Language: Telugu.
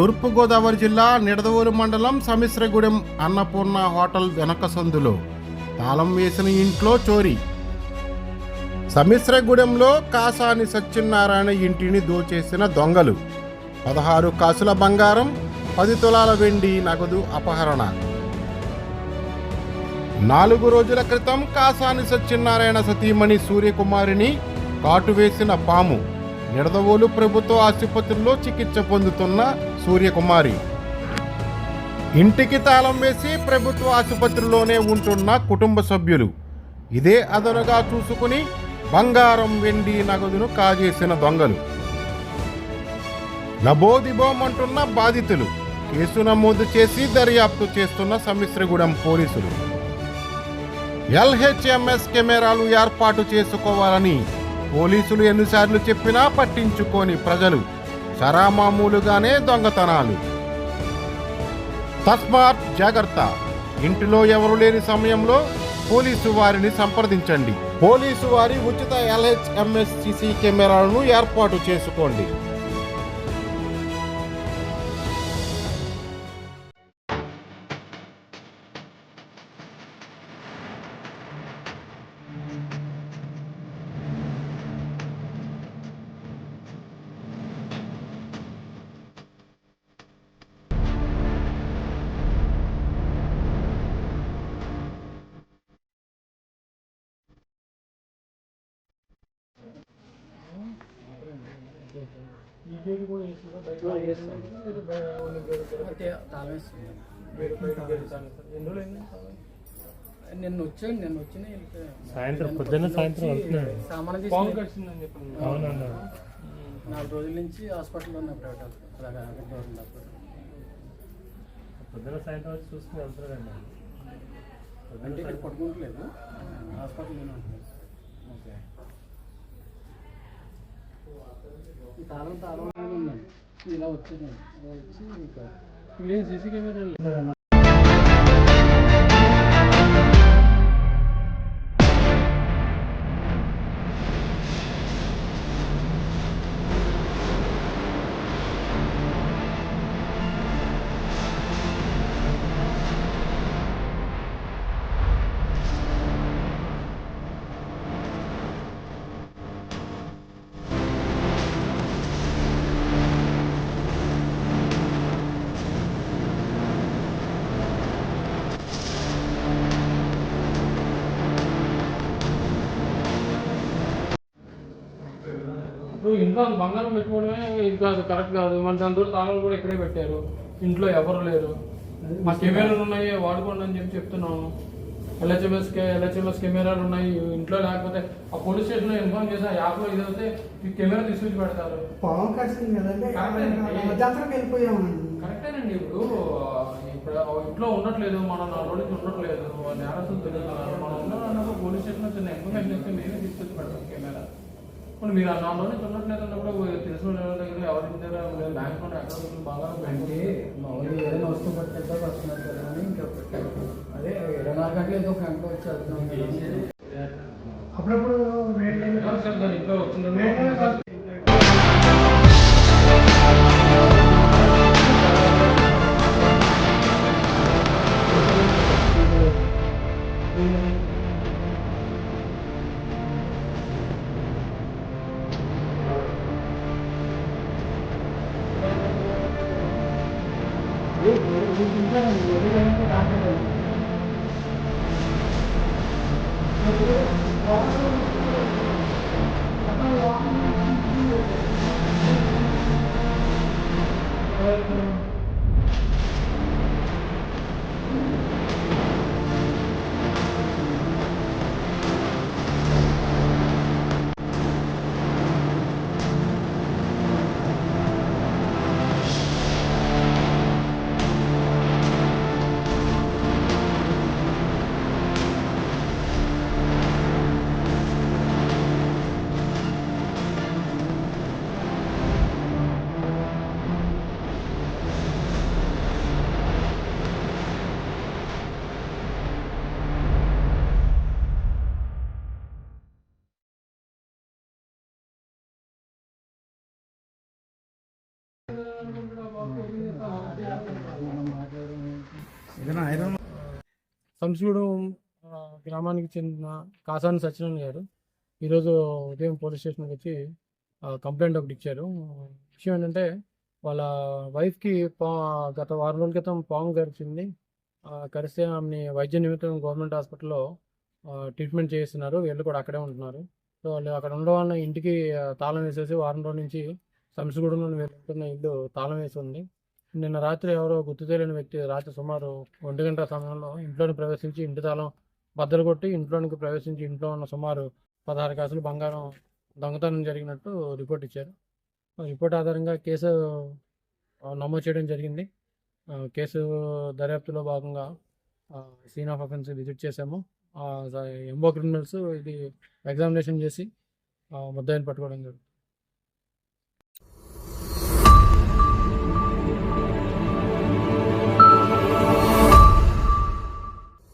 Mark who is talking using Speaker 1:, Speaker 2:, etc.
Speaker 1: తూర్పుగోదావరి జిల్లా నిడదవోలు మండలం సమిశ్రగూడెం అన్నపూర్ణ హోటల్ వెనక సందులో తాళం వేసిన ఇంట్లో చోరీ. సమిశ్రగూడెంలో కాసాని సత్యనారాయణ ఇంటిని దోచేసిన దొంగలు. 16 కాసుల బంగారం, 10 తులాల వెండి నగదు అపహరణ. 4 రోజుల క్రితం కాసాని సత్యనారాయణ సతీమణి సూర్యకుమారిని కాటు వేసిన పాము. నిడదవోలు ప్రభుత్వ ఆసుపత్రిలో చికిత్స పొందుతున్న సూర్యకుమారి ఇంటికి తాళం వేసి ప్రభుత్వ ఆసుపత్రిలోనే ఉంటున్న కుటుంబ సభ్యులు ఇదే అదనుగా చూసుకుని బంగారం, వెండి నగదును కాజేసిన దొంగలు. లబోదిబోమంటున్న బాధితులు. కేసు నమోదు చేసి దర్యాప్తు చేస్తున్న సమిశ్రగూడెం పోలీసులు. LHMS కెమెరాలు ఏర్పాటు చేసుకోవాలని పోలీసులు ఎన్నిసార్లు చెప్పినా పట్టించుకోని ప్రజలు. సరామామూలుగానే దొంగతనాలు. తస్మాత్ జాగ్రత్త. ఇంటిలో ఎవరు లేని సమయంలో పోలీసు వారిని సంప్రదించండి. పోలీసు వారి ఉచిత LHMS CC కెమెరాలను ఏర్పాటు చేసుకోండి.
Speaker 2: నిన్న వచ్చాను
Speaker 3: సాయంత్రం పొద్దున్న వెళ్తున్నాడు.
Speaker 2: సామాన్
Speaker 3: అవునన్నా
Speaker 2: 4 రోజుల నుంచి హాస్పిటల్లో ఉన్నా.
Speaker 3: పొద్దున్న సాయంత్రం వచ్చి చూసుకుని వెళ్తున్నాడండి.
Speaker 2: అంటే ఇక్కడ పట్టుకోవట్లేదు, హాస్పిటల్లోనే ఉంటుంది.
Speaker 3: ఓకే.
Speaker 2: ఈ తాళం ఉందండి. ఇలా వచ్చిందండి. ఇలా వచ్చి ఇంకా
Speaker 3: సీసీ కెమెరా ఇంట్లో బంగారం పెట్టుకోవడమే ఇది కాదు, కరెక్ట్ కాదు. మన దాని తోటి తాళాలు కూడా ఇక్కడే పెట్టారు. ఇంట్లో ఎవరు లేరు. మా కెమెరాలు ఉన్నాయి, వాడుకోండి అని చెప్తున్నాము. LHMS కెమెరాలు ఉన్నాయి ఇంట్లో. లేకపోతే ఆ పోలీస్ స్టేషన్లో ఇన్ఫార్మ్ చేసి ఆ యాప్లో ఇదైతే ఈ కెమెరా తీసుకొచ్చి పెడతారు. కరెక్టేనండి. ఇప్పుడు ఇంట్లో ఉండట్లేదు, మనం 4 రోజులకి ఉండట్లేదు, నేరస్తులు తిరుగుతున్నారు. మనం ఉన్నప్పుడు పోలీస్ స్టేషన్లో చిన్న ఇన్ఫర్మేషన్ ఇస్తే మేమే తీసుకొచ్చి పెడతాం కెమెరా. ఇప్పుడు మీరు ఆ 4 రోజులు ఉండట్లేదు అన్నప్పుడు తెలిసిన దగ్గర ఎవరి దగ్గర బ్యాంక్ నుండి అకౌంట్ బాగా
Speaker 2: అంటే మామూలు ఏదైనా వస్తువు పట్టుకెళ్తా వస్తున్నారు కదా అని ఇంకా పెట్టారు. అదే 24 గంటలు ఏదో ఒక గంట వచ్చి వెళ్తున్నాం.
Speaker 4: అప్పుడప్పుడు
Speaker 3: ఇంట్లో వచ్చిందండి. సంసిగూడెం గ్రామానికి చెందిన కాసాని సత్యనారాయణ గారు ఈరోజు ఉదయం పోలీస్ స్టేషన్కి వచ్చి కంప్లైంట్ ఒకటి ఇచ్చారు. విషయం ఏంటంటే వాళ్ళ వైఫ్కి గత వారం రోజుల క్రితం పాము కరిచింది. కరిస్తే ఆమెని వైద్య నిమిత్తం గవర్నమెంట్ హాస్పిటల్లో ట్రీట్మెంట్ చేస్తున్నారు. వీళ్ళు కూడా అక్కడే ఉంటున్నారు. సో వాళ్ళు అక్కడ ఉండడం వల్ల ఇంటికి తాళం వేసేసి వారం రోజుల నుంచి సంసిగూడెంలో వీళ్ళు ఉంటున్న ఇల్లు తాళం వేసి ఉంది. నిన్న రాత్రి ఎవరో గుర్తు తెలియని వ్యక్తి రాత్రి సుమారు 1 గంట సమయంలో ఇంట్లోని ప్రవేశించి ఇంటి తాళం బద్దలు కొట్టి ఇంట్లోనికి ప్రవేశించి ఇంట్లో ఉన్న సుమారు 16 కాసులు బంగారం దొంగతనం జరిగినట్టు రిపోర్ట్ ఇచ్చారు. రిపోర్ట్ ఆధారంగా కేసు నమోదు చేయడం జరిగింది. కేసు దర్యాప్తులో భాగంగా సీన్ ఆఫ్ అఫెన్స్ విజిట్ చేశాము. ఎంఓ క్రిమినల్స్ ఇది ఎగ్జామినేషన్ చేసి ముద్దాయిని పట్టుకోవడం జరుగుతుంది.